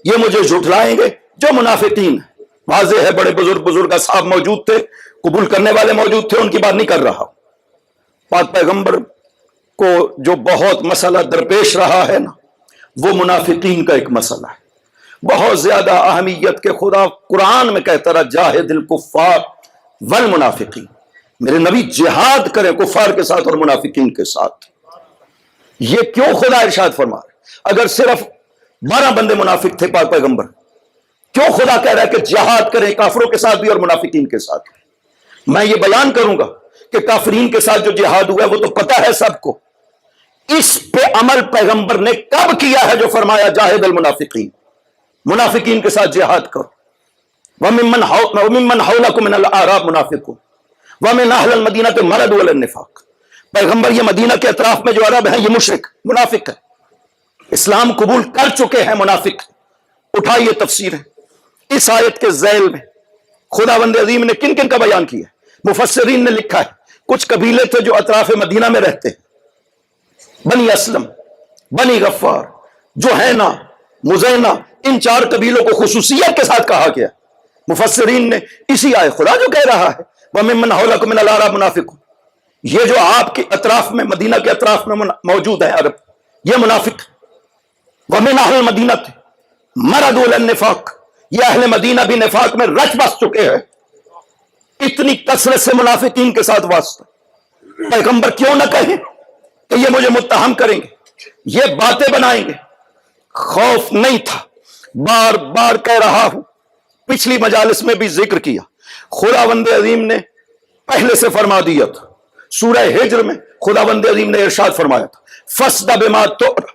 یہ مجھے جھٹلائیں گے جو منافقین ہیں۔ واضح ہے بڑے بزرگ صاحب موجود تھے، قبول کرنے والے موجود تھے، ان کی بات نہیں کر رہا۔ پاک پیغمبر کو جو بہت مسئلہ درپیش رہا ہے نا، وہ منافقین کا ایک مسئلہ ہے، بہت زیادہ اہمیت کے خدا قرآن میں کہتا رہا جاہد الکفار والمنافقین، میرے نبی جہاد کریں کفار کے ساتھ اور منافقین کے ساتھ۔ یہ کیوں خدا ارشاد فرما رہا؟ اگر صرف 12 بندے منافق تھے پاک پیغمبر، کیوں خدا کہہ رہا ہے کہ جہاد کریں کافروں کے ساتھ بھی اور منافقین کے ساتھ؟ میں یہ بیان کروں گا کہ کافرین کے ساتھ جو جہاد ہوا ہے وہ تو پتہ ہے سب کو، اس پہ عمل پیغمبر نے کب کیا ہے جو فرمایا جاہد المنافقین، منافقین کے ساتھ جہاد کرو۔ وَمِمَّنْ حَوْلَكُمْ مِنَ الْأَعْرَابِ مُنَافِقُونَ وَمِنْ أَهْلِ الْمَدِينَةِ مَرَدُوا عَلَى النِّفَاقِ، پیغمبر یہ مدینہ کے اطراف میں جو عرب ہیں یہ مشرک منافق ہے، اسلام قبول کر چکے ہیں منافق۔ اٹھائیے تفسیر ہے اس آیت کے ذیل میں خدا بند عظیم نے کن کن کا بیان کیا ہے۔ مفسرین نے لکھا ہے کچھ قبیلے تھے جو اطراف مدینہ میں رہتے ہیں، بنی اسلم، بنی غفار، جوہینہ، مزینہ، ان 4 قبیلوں کو خصوصیت کے ساتھ کہا گیا۔ مفسرین نے اسی آئے خدا جو کہہ رہا ہے وَمِمَّنْ حَوْلَكُمْ مِنَ الْأَعْرَابِ مُنَافِقُونَ، یہ جو آپ کے اطراف میں مدینہ کے اطراف میں موجود ہیں عرب، یہ منافق۔ وَمِنْ أَهْلِ الْمَدِينَةِ مَرَدُوا عَلَى النِّفَاقِ، یہ اہل مدینہ بھی نفاق میں رچ بس چکے ہیں۔ اتنی کثرت سے منافقین کے ساتھ واسطہ، پیغمبر کیوں نہ کہیں کہ یہ مجھے متہم کریں گے، یہ باتیں بنائیں گے؟ خوف نہیں تھا، بار بار کہہ رہا ہوں، پچھلی مجالس میں بھی ذکر کیا، خدا بند عظیم نے پہلے سے فرما دیا تھا سورہ ہجر میں خداوند عظیم نے ارشاد فرمایا تھا فَاسْدَ بِمَا تُؤْمَرُ،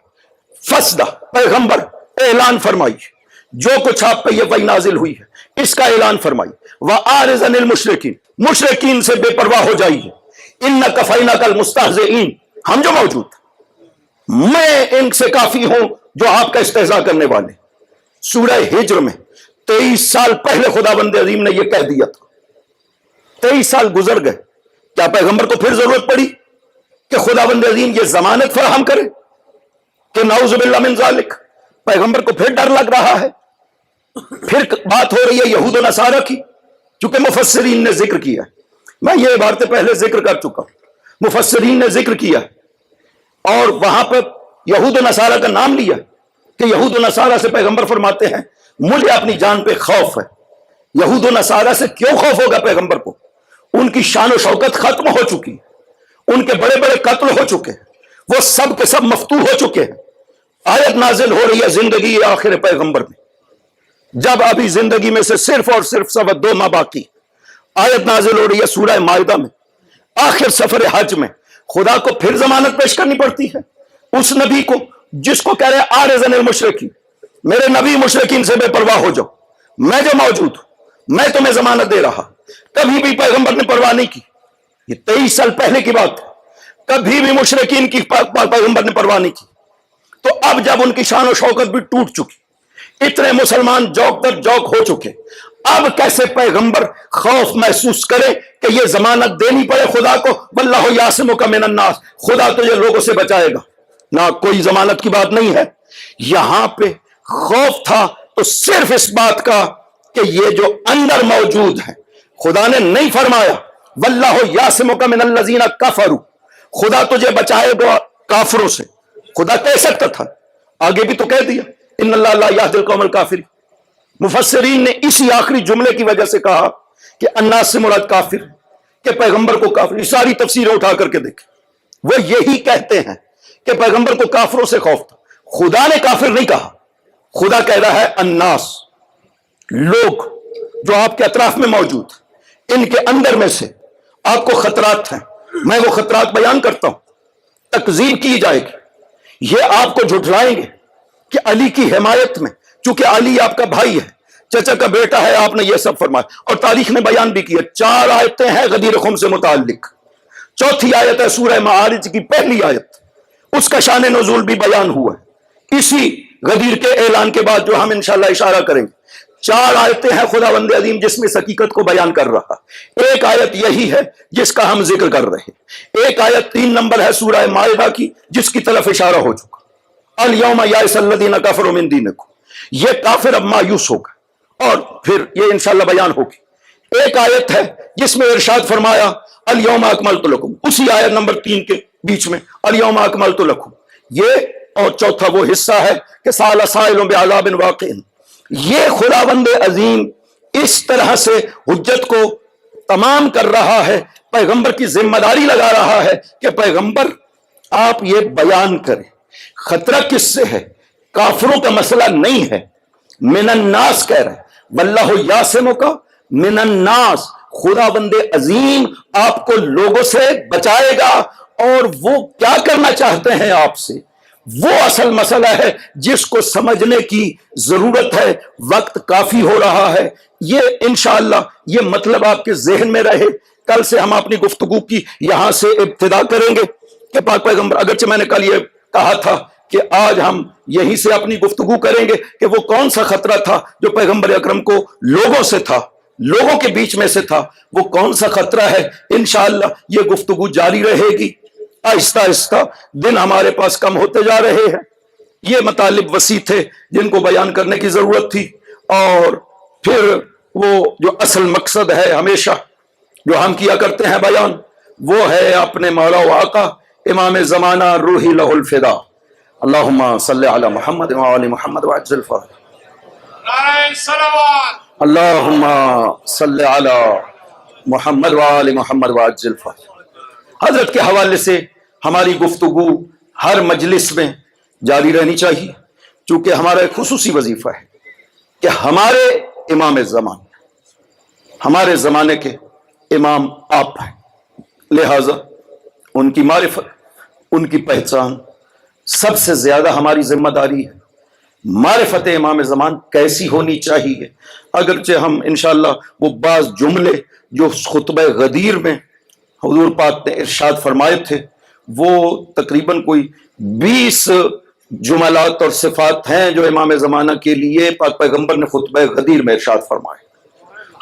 فَاسْدَ پیغمبر اعلان فرمائیے جو کچھ آپ پہ یہ وحی نازل ہوئی ہے اس کا اعلان فرمائیے، وَأَعْرِضْ عَنِ الْمُشْرِكِينَ، مشرکین سے بے پرواہ ہو جائیے، إِنَّا كَفَيْنَاكَ الْمُسْتَهْزِئِينَ، ہم جو موجود ہیں میں ان سے کافی ہوں جو آپ کا استہزاء کرنے والے۔ سورہ ہجر میں 23 سال پہلے خداوند عظیم نے یہ کہہ دیا تھا، 23 سال گزر گئے، کیا پیغمبر کو پھر ضرورت پڑی کہ خداوند عظیم یہ ضمانت فراہم کرے کہ نعوذ باللہ من ذالک؟ پیغمبر کو پھر ڈر لگ رہا ہے؟ پھر بات ہو رہی ہے یہود و نصارہ کی، چونکہ مفسرین نے ذکر کیا ہے، میں یہ عبارتیں پہلے ذکر کر چکا ہوں، مفسرین نے ذکر کیا ہے اور وہاں پہ یہود و نصارہ کا نام لیا کہ یہود و نصارہ سے پیغمبر فرماتے ہیں مجھے اپنی جان پہ خوف ہے۔ یہود و نصارہ سے کیوں خوف ہوگا پیغمبر کو؟ ان کی شان و شوکت ختم ہو چکی، ان کے بڑے بڑے قتل ہو چکے، وہ سب کے سب مفتوح ہو چکے ہیں۔ آیت نازل ہو رہی ہے زندگی آخر پیغمبر میں، جب ابھی زندگی میں سے صرف اور صرف 2 ماہ باقی، آیت نازل ہو رہی ہے سورہ مائدہ میں، آخر سفر حج میں خدا کو پھر ضمانت پیش کرنی پڑتی ہے اس نبی کو جس کو کہہ رہے ہیں اعرض عن المشرکین، میرے نبی مشرکین سے بے پرواہ ہو جاؤ، میں جو موجود ہوں میں تمہیں ضمانت دے رہا۔ کبھی بھی پیغمبر نے پرواہ نہیں کی، یہ 23 سال پہلے کی بات ہے، کبھی بھی مشرکین کی پیغمبر نے پرواہ نہیں کی۔ تو اب جب ان کی شان و شوکت بھی ٹوٹ چکی، اتنے مسلمان جوک در جوک ہو چکے، اب کیسے پیغمبر خوف محسوس کرے کہ یہ ضمانت دینی پڑے خدا کو، واللہ یعصمک من الناس، خدا تجھے لوگوں سے بچائے گا؟ نہ، کوئی ضمانت کی بات نہیں ہے۔ یہاں پہ خوف تھا تو صرف اس بات کا کہ یہ جو اندر موجود ہے، خدا نے نہیں فرمایا واللہ یعصمک من الذین کفروا، خدا تجھے بچائے گا کافروں سے، خدا کہہ سکتا تھا، آگے بھی تو کہہ دیا ان اللہ لا یہدی القوم الکافرین۔ مفسرین نے اسی آخری جملے کی وجہ سے کہا کہ الناس سے مراد کافر، کہ پیغمبر کو کافر، ساری تفسیریں اٹھا کر کے دیکھیں، وہ یہی کہتے ہیں کہ پیغمبر کو کافروں سے خوف تھا۔ خدا نے کافر نہیں کہا، خدا کہہ رہا ہے الناس، لوگ جو آپ کے اطراف میں موجود، ان کے اندر میں سے آپ کو خطرات ہیں، میں وہ خطرات بیان کرتا ہوں، تکذیب کی جائے گی، یہ آپ کو جھٹلائیں گے کہ علی کی حمایت میں، چونکہ علی آپ کا بھائی ہے، چچا کا بیٹا ہے، آپ نے یہ سب فرمایا اور تاریخ نے بیان بھی کیا۔ 4 آیتیں ہیں غدیر خم سے متعلق، چوتھی آیت ہے سورہ معارج کی پہلی آیت، اس کا شان نزول بھی بیان ہوا ہے اسی غدیر کے اعلان کے بعد، جو ہم انشاءاللہ اشارہ کریں گے۔ 4 آیتیں ہیں خداوند عظیم جس میں اس حقیقت کو بیان کر رہا، ایک آیت یہی ہے جس کا ہم ذکر کر رہے ہیں، ایک آیت 3 نمبر ہے سورہ مائدہ کی جس کی طرف اشارہ ہو چکا، الیوم یئس الذین کفروا من دینکم، یہ کافر اب مایوس ہوگا اور پھر یہ انشاءاللہ بیان ہوگی۔ ایک آیت ہے جس میں ارشاد فرمایا الیوم اکملت لکم، اسی آیت نمبر 3 کے بیچ میں الیوم اکملت لکم، یہ اور چوتھا وہ حصہ ہے کہ سال سائل بعذاب واقع، یہ خداوند عظیم اس طرح سے حجت کو تمام کر رہا ہے، پیغمبر کی ذمہ داری لگا رہا ہے کہ پیغمبر آپ یہ بیان کریں۔ خطرہ کس سے ہے؟ کافروں کا مسئلہ نہیں ہے، من الناس کہہ رہے ہیں، واللہ یعصمک من الناس، خداوند عظیم آپ کو لوگوں سے بچائے گا، اور وہ کیا کرنا چاہتے ہیں آپ سے، وہ اصل مسئلہ ہے جس کو سمجھنے کی ضرورت ہے، وقت کافی ہو رہا ہے۔ یہ انشاءاللہ یہ مطلب آپ کے ذہن میں رہے، کل سے ہم اپنی گفتگو کی یہاں سے ابتدا کریں گے کہ پاک پیغمبر، اگرچہ میں نے کل یہ کہا تھا کہ آج ہم یہیں سے اپنی گفتگو کریں گے کہ وہ کون سا خطرہ تھا جو پیغمبر اکرم کو لوگوں سے تھا، لوگوں کے بیچ میں سے تھا، وہ کون سا خطرہ ہے۔ انشاءاللہ یہ گفتگو جاری رہے گی، آہستہ آہستہ دن ہمارے پاس کم ہوتے جا رہے ہیں، یہ مطالب وسیع تھے جن کو بیان کرنے کی ضرورت تھی، اور پھر وہ جو اصل مقصد ہے ہمیشہ جو ہم کیا کرتے ہیں بیان، وہ ہے اپنے مولا و آقا امام زمانہ روحی لہ الفدا، اللہم صلی علی محمد وآل محمد وعجل فرج، نعرہ صلوات، اللہم صلی علی محمد وآل محمد وعجل فرج۔ حضرت کے حوالے سے ہماری گفتگو ہر مجلس میں جاری رہنی چاہیے، چونکہ ہمارا ایک خصوصی وظیفہ ہے کہ ہمارے امام زمان، ہمارے زمانے کے امام آپ ہیں، لہذا ان کی معرفت، ان کی پہچان سب سے زیادہ ہماری ذمہ داری ہے۔ معرفت امام زمان کیسی ہونی چاہیے، اگرچہ ہم انشاءاللہ وہ بعض جملے جو خطبہ غدیر میں حضور پاک نے ارشاد فرمائے تھے، وہ تقریباً کوئی 20 جملات اور صفات ہیں جو امام زمانہ کے لیے پاک پیغمبر نے خطبہ غدیر میں ارشاد فرمائے۔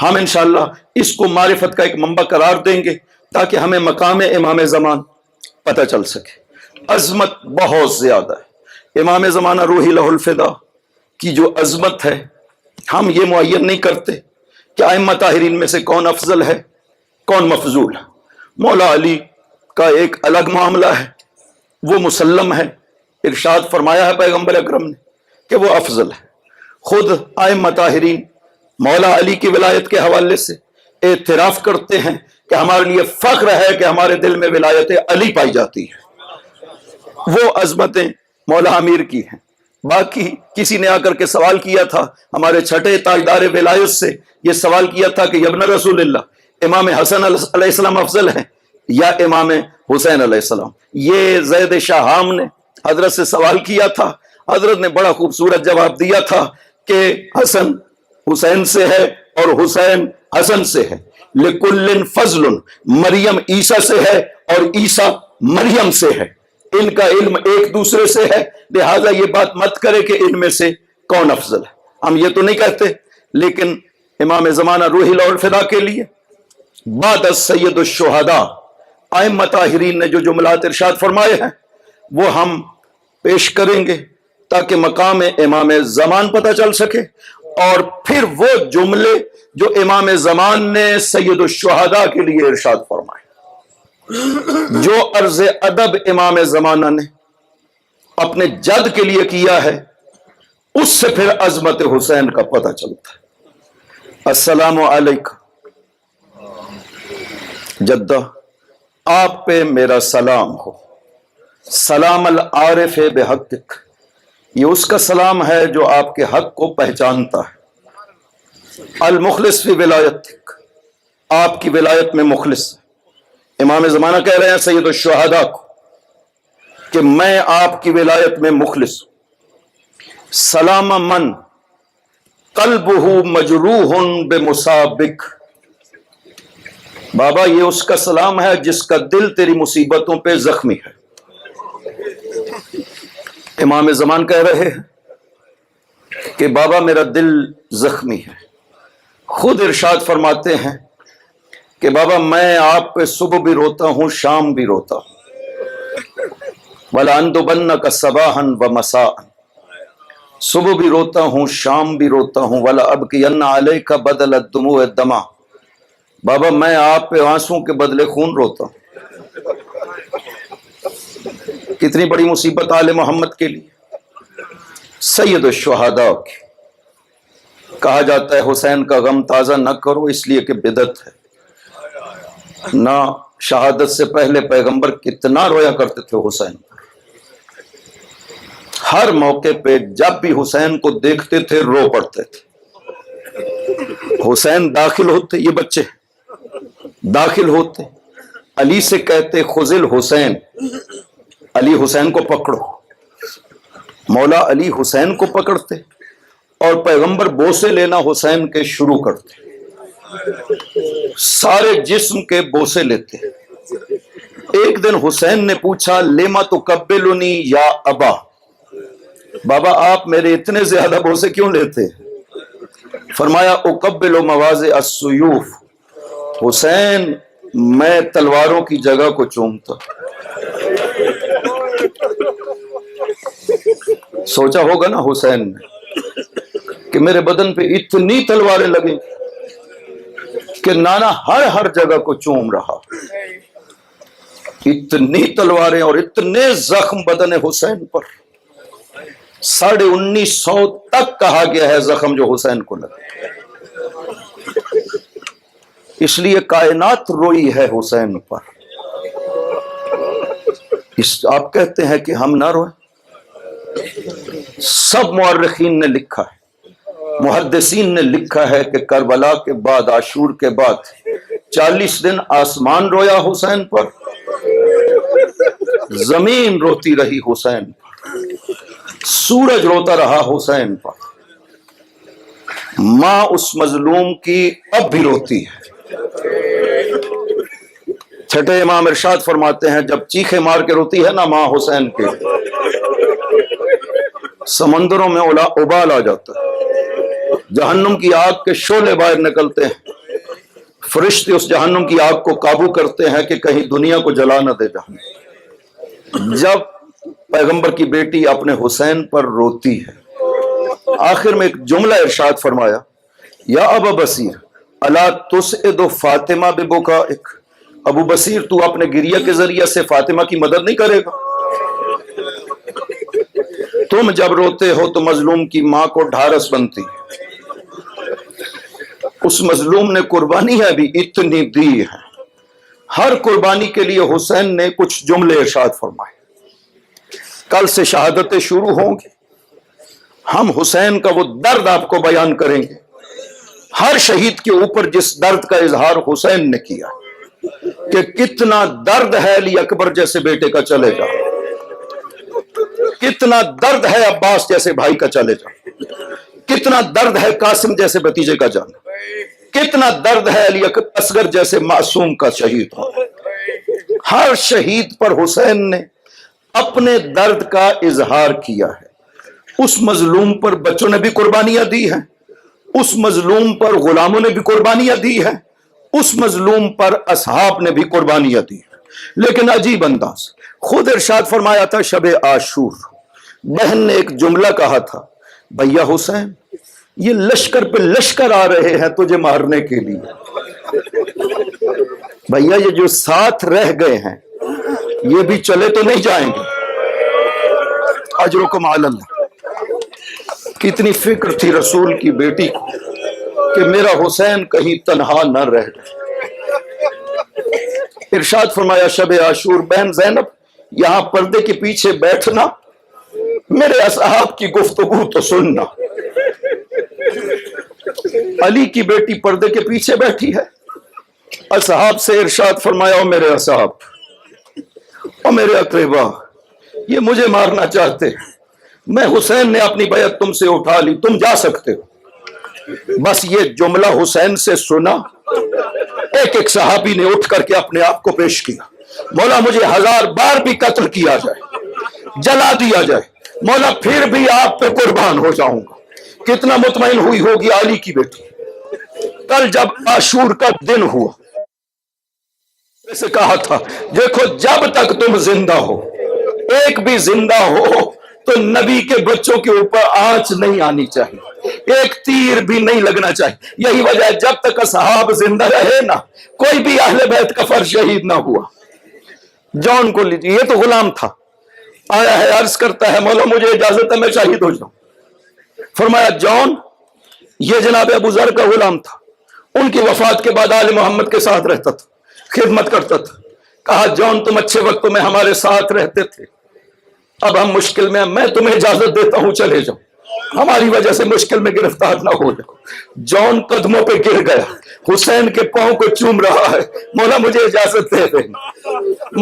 ہم انشاءاللہ اس کو معرفت کا ایک منبع قرار دیں گے تاکہ ہمیں مقام امام زمان پتہ چل سکے۔ عظمت بہت زیادہ ہے امام زمانہ روحی لہ الفدا کی جو عظمت ہے، ہم یہ معین نہیں کرتے کہ ائمہ طاہرین میں سے کون افضل ہے کون مفضول ہے۔ مولا علی کا ایک الگ معاملہ ہے، وہ مسلم ہے، ارشاد فرمایا ہے پیغمبر اکرم نے کہ وہ افضل ہے۔ خود ائمہ طاہرین مولا علی کی ولایت کے حوالے سے اعتراف کرتے ہیں کہ ہمارے لیے فخر ہے کہ ہمارے دل میں ولایت علی پائی جاتی ہے۔ وہ عظمتیں مولا امیر کی ہیں۔ باقی کسی نے آ کر کے سوال کیا تھا ہمارے چھٹے تاجدار ولایت سے، یہ سوال کیا تھا کہ ابن رسول اللہ، امام حسن علیہ السلام افضل ہیں یا امام حسین علیہ السلام؟ یہ زید شاہام نے حضرت سے سوال کیا تھا، حضرت نے بڑا خوبصورت جواب دیا تھا کہ حسن حسین سے ہے اور حسین حسن سے ہے۔ لکل فضل، مریم عیسیٰ سے ہے اور عیسیٰ مریم سے ہے، ان کا علم ایک دوسرے سے ہے، لہذا یہ بات مت کرے کہ ان میں سے کون افضل ہے۔ ہم یہ تو نہیں کہتے، لیکن امام زمانہ روحی لہ الفدا کے لیے بعد سید الشہداء ائمہ طاہرین نے جو جملات ارشاد فرمائے ہیں وہ ہم پیش کریں گے تاکہ مقام امام زمان پتہ چل سکے، اور پھر وہ جملے جو امام زمان نے سید الشہداء کے لیے ارشاد فرمائے، جو عرض ادب امام زمانہ نے اپنے جد کے لیے کیا ہے، اس سے پھر عظمت حسین کا پتہ چلتا ہے۔ السلام علیکم جدہ، آپ پہ میرا سلام ہو، سلام العارف بحقک، یہ اس کا سلام ہے جو آپ کے حق کو پہچانتا ہے۔ المخلص فی ولایتک، آپ کی ولایت میں مخلص ہے۔ امام زمانہ کہہ رہے ہیں سید الشہداء کو کہ میں آپ کی ولایت میں مخلص ہوں۔ سلام من قلبہ مجروح بمصابک، بابا یہ اس کا سلام ہے جس کا دل تیری مصیبتوں پہ زخمی ہے۔ امام زمان کہہ رہے ہیں کہ بابا میرا دل زخمی ہے، خود ارشاد فرماتے ہیں کہ بابا میں آپ پہ صبح بھی روتا ہوں شام بھی روتا ہوں۔ وَلَأَنْدُبَنَّكَ صَبَاحًا وَمَسَاءً، صبح بھی روتا ہوں شام بھی روتا ہوں۔ وَلَأَبْكِيَنَّ عَلَيْكَ بَدَلَ الدُّمُوعِ الدَّمَعَ، بابا میں آپ پہ آنسوں کے بدلے خون روتا ہوں۔ کتنی بڑی مصیبت آل محمد کے لیے، سید الشہداء کی۔ کہا جاتا ہے حسین کا غم تازہ نہ کرو اس لیے کہ بدعت ہے۔ نہ شہادت سے پہلے پیغمبر کتنا رویا کرتے تھے حسین پر، ہر موقع پہ جب بھی حسین کو دیکھتے تھے رو پڑتے تھے۔ حسین داخل ہوتے، یہ بچے داخل ہوتے، علی سے کہتے خذل حسین، علی حسین کو پکڑو، مولا علی حسین کو پکڑتے اور پیغمبر بوسے لینا حسین کے شروع کرتے، سارے جسم کے بوسے لیتے۔ ایک دن حسین نے پوچھا لما تقبلنی یا ابا، بابا آپ میرے اتنے زیادہ بوسے کیوں لیتے؟ فرمایا اقبل مواضع السیوف، حسین میں تلواروں کی جگہ کو چومتا۔ سوچا ہوگا نا حسین نے کہ میرے بدن پہ اتنی تلواریں لگیں کہ نانا ہر جگہ کو چوم رہا، اتنی تلواریں اور اتنے زخم بدن حسین پر، 1950 تک کہا گیا ہے زخم جو حسین کو لگے۔ اس لیے کائنات روئی ہے حسین پر۔ آپ کہتے ہیں کہ ہم نہ روئیں؟ سب مورخین نے لکھا ہے، محدثین نے لکھا ہے کہ کربلا کے بعد، عاشور کے بعد 40 دن آسمان رویا حسین پر، زمین روتی رہی حسین پر، سورج روتا رہا حسین پر، ماں اس مظلوم کی اب بھی روتی ہے۔ چھٹے امام ارشاد فرماتے ہیں جب چیخے مار کے روتی ہے نا ماں حسین کے، سمندروں میں ابال آ جاتا ہے، جہنم کی آگ کے شعلے باہر نکلتے ہیں، فرشتے اس جہنم کی آگ کو قابو کرتے ہیں کہ کہیں دنیا کو جلا نہ دے جہنم۔ جب پیغمبر کی بیٹی اپنے حسین پر روتی ہے، آخر میں ایک جملہ ارشاد فرمایا، یا ابا بصیر الا تسعد فاطمہ ببکائک، ابو بصیر تو اپنے گریہ کے ذریعے سے فاطمہ کی مدد نہیں کرے گا؟ تم جب روتے ہو تو مظلوم کی ماں کو ڈھارس بنتی ہے، اس مظلوم نے قربانیاں بھی اتنی دی ہیں، ہر قربانی کے لیے حسین نے کچھ جملے ارشاد فرمائے۔ کل سے شہادتیں شروع ہوں گی، ہم حسین کا وہ درد آپ کو بیان کریں گے، ہر شہید کے اوپر جس درد کا اظہار حسین نے کیا کہ کتنا درد ہے علی اکبر جیسے بیٹے کا چلے جا، کتنا درد ہے عباس جیسے بھائی کا چلے جا، کتنا درد ہے قاسم جیسے بھتیجے کا جانا، کتنا درد ہے علی اصغر جیسے معصوم کا شہید ہو۔ ہر شہید پر حسین نے اپنے درد کا اظہار کیا ہے۔ اس مظلوم پر بچوں نے بھی قربانیاں دی ہیں، اس مظلوم پر غلاموں نے بھی قربانیاں دی ہیں، اس مظلوم پر اصحاب نے بھی قربانیاں دی ہیں۔ لیکن عجیب انداز، خود ارشاد فرمایا تھا شب عاشور، بہن نے ایک جملہ کہا تھا، بھیا حسین یہ لشکر پہ لشکر آ رہے ہیں تجھے مارنے کے لیے، بھیا یہ جو ساتھ رہ گئے ہیں یہ بھی چلے تو نہیں جائیں گے، اجرکم علی اللہ۔ کتنی فکر تھی رسول کی بیٹی کو کہ میرا حسین کہیں تنہا نہ رہ جائے۔ ارشاد فرمایا شب عاشور، بہن زینب یہاں پردے کے پیچھے بیٹھنا، میرے اصحاب کی گفتگو تو سننا۔ علی کی بیٹی پردے کے پیچھے بیٹھی ہے، اصحاب سے ارشاد فرمایا او میرے اصحاب، او میرے اقربا، یہ مجھے مارنا چاہتے ہیں، میں حسین نے اپنی بیعت تم سے اٹھا لی، تم جا سکتے ہو۔ بس یہ جملہ حسین سے سنا، ایک ایک صحابی نے اٹھ کر کے اپنے آپ کو پیش کیا، مولا مجھے 1000 بار بھی قتل کیا جائے، جلا دیا جائے، مولا پھر بھی آپ پہ قربان ہو جاؤں گا۔ کتنا مطمئن ہوئی ہوگی علی کی بیٹی۔ کل جب عاشور کا دن ہوا، جیسے کہا تھا دیکھو جب تک تم زندہ ہو، ایک بھی زندہ ہو تو نبی کے بچوں کے اوپر آنچ نہیں آنی چاہیے، ایک تیر بھی نہیں لگنا چاہیے۔ یہی وجہ ہے جب تک اصحاب زندہ رہے نا، کوئی بھی اہل بیت کا فرد شہید نہ ہوا۔ جون کو لیجیے، یہ تو غلام تھا، آیا ہے عرض کرتا ہے مولا مجھے اجازت ہے میں شہید ہو جاؤں۔ فرمایا جون، یہ جناب ابو ذر کا غلام تھا، ان کی وفات کے بعد آل محمد کے ساتھ رہتا تھا، خدمت کرتا تھا۔ کہا جون تم اچھے وقتوں میں ہمارے ساتھ رہتے تھے، اب ہم مشکل میں ہیں، میں تمہیں اجازت دیتا ہوں چلے جاؤ، ہماری وجہ سے مشکل میں گرفتار نہ ہو جاؤ۔ جون قدموں پہ گر گیا، حسین کے پاؤں کو چوم رہا ہے، مولا مجھے اجازت دے دیں،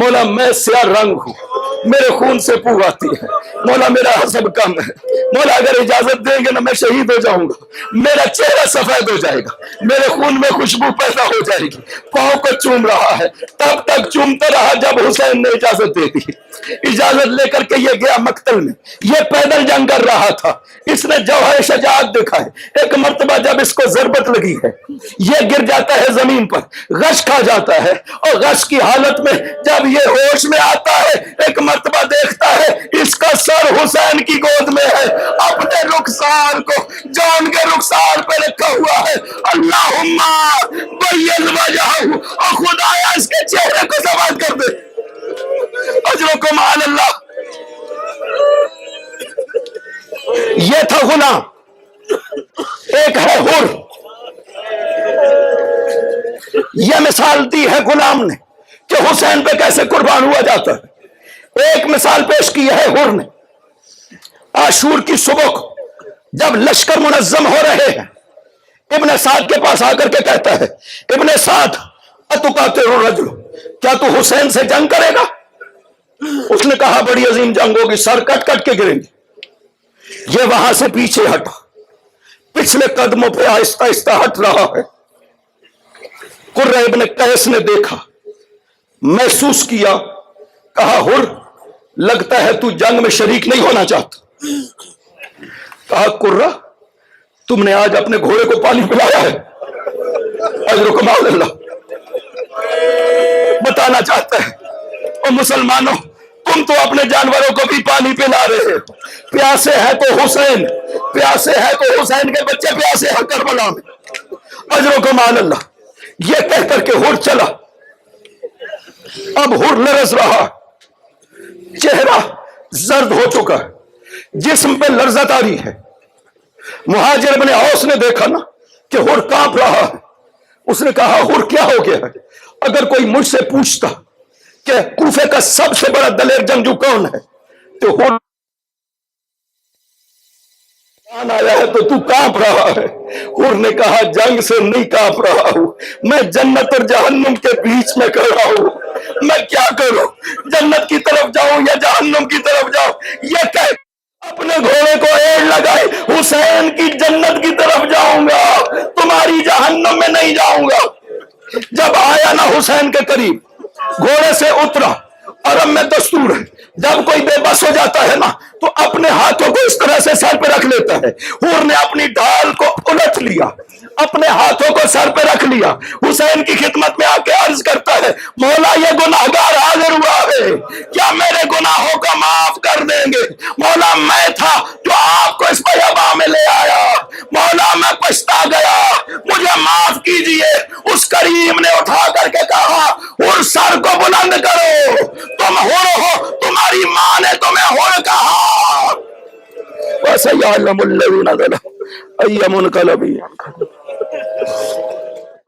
مولا میں سیاہ رنگ ہوں، میرے خون سے پو آتی ہے، مولا میرا حسب کم ہے، مولا اگر اجازت دیں گے نا میں شہید ہو جاؤں گا، میرا چہرہ سفید ہو جائے گا، میرے خون میں خوشبو پیدا ہو جائے گی۔ پاؤں کو چوم رہا ہے، تب تک چومتا رہا جب حسین نے اجازت دے دی۔ اجازت لے کر کے یہ گیا مقتل میں، یہ پیدل جنگ کر رہا تھا، اس نے جوہر شجاعت دکھائے۔ ایک مرتبہ جب اس کو ضربت لگی ہے، یہ گر جاتا ہے زمین پر، غش کھا جاتا ہے، اور غش کی حالت میں جب یہ ہوش میں آتا ہے ایک مرتبہ دیکھتا ہے اس کا سر حسین کی گود میں ہے، اپنے رخسار کو جون کے رخسار پہ رکھا ہوا ہے، اللہم بین وجہہ، اور خدایا اس کے چہرے کو سواد کر دے۔ اجرکم علی اللہ۔ یہ تھا غلام، ایک ہے حر۔ یہ مثال دی ہے غلام نے کہ حسین پہ کیسے قربان ہوا جاتا ہے، ایک مثال پیش کی ہے حر نے۔ عاشور کی صبح کو جب لشکر منظم ہو رہے ہیں، ابن سعد کے پاس آ کر کے کہتا ہے ابن سعد اتقاتل الرجل، کیا تو حسین سے جنگ کرے گا؟ اس نے کہا بڑی عظیم جنگ ہوگی، سر کٹ کٹ کے گریں گے۔ یہ وہاں سے پیچھے ہٹا، پچھلے قدموں پہ آہستہ آہستہ ہٹ رہا ہے۔ قرہ ابن قیس نے دیکھا، محسوس کیا، کہا حر لگتا ہے تو جنگ میں شریک نہیں ہونا چاہتا۔ کہا قرہ تم نے آج اپنے گھوڑے کو پانی پلایا ہے، اجرکم علی اللہ۔ بتانا چاہتا ہے اور مسلمانوں تم تو اپنے جانوروں کو بھی پانی پلا رہے ہو، پیاسے ہے تو حسین، پیاسے ہے تو حسین کے بچے پیاسے ہیں کربلا میں، اجرکم علی اللہ۔ یہ کہہ کر کے حر چلا۔ اب حر لرز رہا، چہرہ زرد ہو چکا ہے، جسم پہ لرزت آ رہی ہے۔ مہاجر ابن اوس نے دیکھا نا کہ حر کانپ رہا ہے، اس نے کہا حر کیا ہو گیا ہے؟ اگر کوئی مجھ سے پوچھتا کہ کوفے کا سب سے بڑا دلیر جنگجو کون ہے تو حر آیا ہے تو تو کانپ رہا ہے۔ حر نے کہا جنگ سے نہیں کانپ رہا ہوں، میں جنت اور جہنم کے بیچ میں کھڑا ہوں، میں کیا کروں، جنت کی طرف جاؤں یا جہنم کی طرف جاؤں؟ یہ کہہ اپنے گھوڑے کو ایڑ لگائی، حسین کی جنت کی طرف جاؤں گا، تمہاری جہنم میں نہیں جاؤں گا۔ جب آیا نا حسین کے قریب، گھوڑے سے اترا۔ عرب میں دستور ہے جب کوئی بے بس ہو جاتا ہے نا تو اپنے ہاتھوں کو اس طرح سے سر پہ رکھ لیتا ہے۔ حور نے اپنی ڈھال کو الٹ لیا، اپنے ہاتھوں کو سر پہ رکھ لیا، حسین کی خدمت میں آ کے عرض کرتا ہے مولا یہ گناہگار حاضر ہوا ہے، کیا میرے گناہوں کو معاف کر دیں گے؟ مولا میں تھا جو آپ کو اس بیاباں میں لے آیا، مولا میں پچھتا گیا، مجھے معاف کیجئے۔ اس کریم نے اٹھا کر کے کہا حر سر کو بلند کرو، تم حر ہو، تمہاری ماں نے تمہیں حر کہا۔ وَسَيَعْلَمُ الَّذِينَ ظَلَمُوا أَيَّ مُنْقَلَبٍ يَنقَلِبُونَ